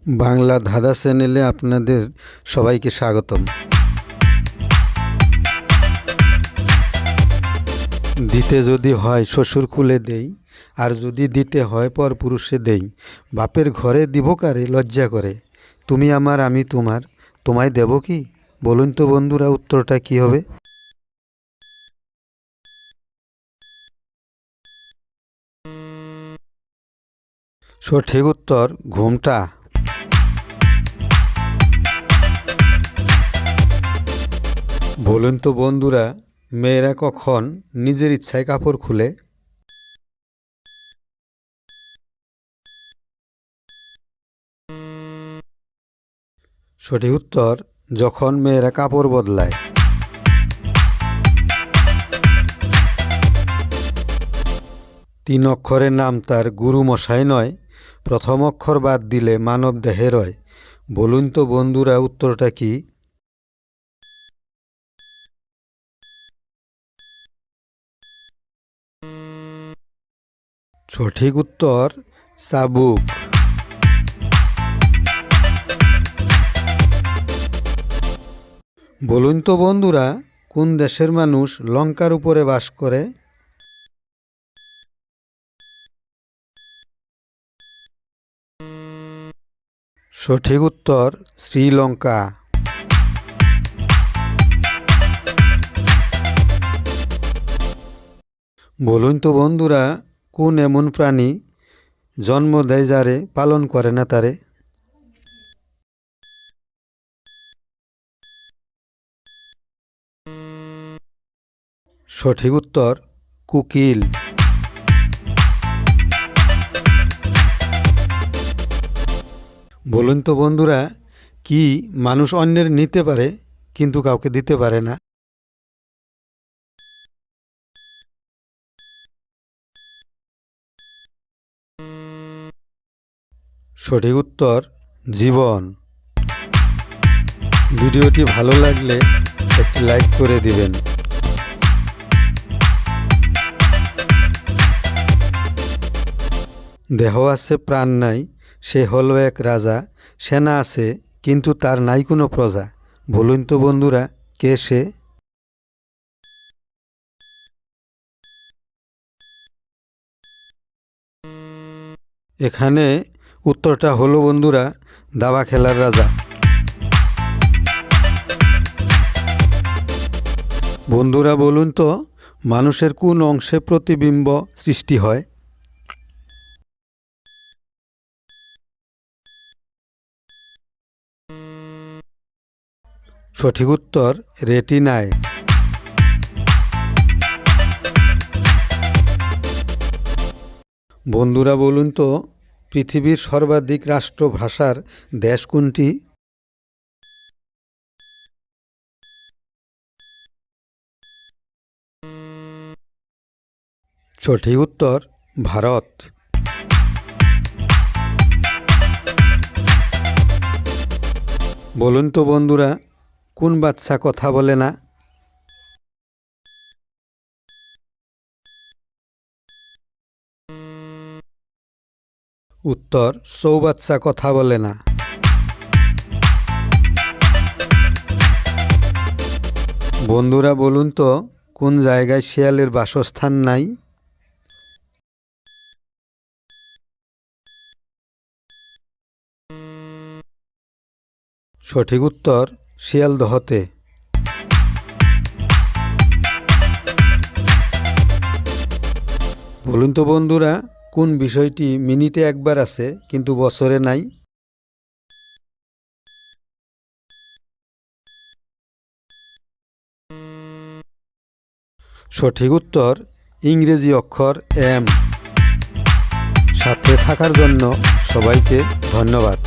বাংলা ধাঁধা চ্যানেলে আপনাদের সবাইকে স্বাগতম। দিতে যদি হয় শ্বশুর কুলে দেই, আর যদি দিতে হয় পরপুরুষে দেই। বাপের ঘরে দিব কারে লজ্জা করে, তুমি আমার আমি তোমার, তোমায় দেব কি? বলুন তো বন্ধুরা, উত্তরটা কি হবে? সঠিক উত্তর ঘোমটা। বলুন তো বন্ধুরা, মেয়েরা কখন নিজের ইচ্ছায় কাপড় খুলে? সঠিক উত্তর যখন মেয়েরা কাপড় বদলায়। তিন অক্ষরের নাম তার গুরু মশাই নয়, প্রথম অক্ষর বাদ দিলে মানব দেহে রয়। বলুন তো বন্ধুরা, উত্তরটা কি? সঠিক উত্তর চাবুক। বলুন তো বন্ধুরা, কোন দেশের মানুষ লঙ্কার উপরে বাস করে? সঠিক উত্তর শ্রীলঙ্কা। বলুন তো বন্ধুরা, কোন এমন প্রাণী জন্ম দেয় যারে পালন করে না তারে? সঠিক উত্তর কোকিল। বলুন তো বন্ধুরা, কি মানুষ অন্যের নিতে পারে কিন্তু কাউকে দিতে পারে না? সঠিক উত্তর জীবন। ভিডিওটি ভালো লাগলে একটি লাইক করে দিবেন। দেহ আছে প্রাণ নাই, সে হলো এক রাজা, সেনা আছে কিন্তু তার নাই কোনো প্রজা। বলুন তো বন্ধুরা, কে সে? এখানে উত্তরটা হলো বন্ধুরা দাবা খেলার রাজা। বন্ধুরা বলুন তো, মানুষের কোন অংশে প্রতিবিম্ব সৃষ্টি হয়? সঠিক উত্তর রেটিনায়। বন্ধুরা বলুন তো, পৃথিবীর সর্বাধিক রাষ্ট্রভাষার দেশ কোনটি? সঠিক উত্তর ভারত। বলুন তো বন্ধুরা, কোন বাচ্চা কথা বলে না? উত্তর চৌবাচ্চা কথা বলে না। বন্ধুরা বলুন তো, কোন জায়গায় শিয়ালের বাসস্থান নাই? সঠিক উত্তর শিয়ালদহতে। বলুন তো বন্ধুরা, কোন বিষয়টি মিনিটে একবার আছে কিন্তু বছরে নাই? সঠিক উত্তর ইংরেজি অক্ষর এম। সাথে থাকার জন্য সবাইকে ধন্যবাদ।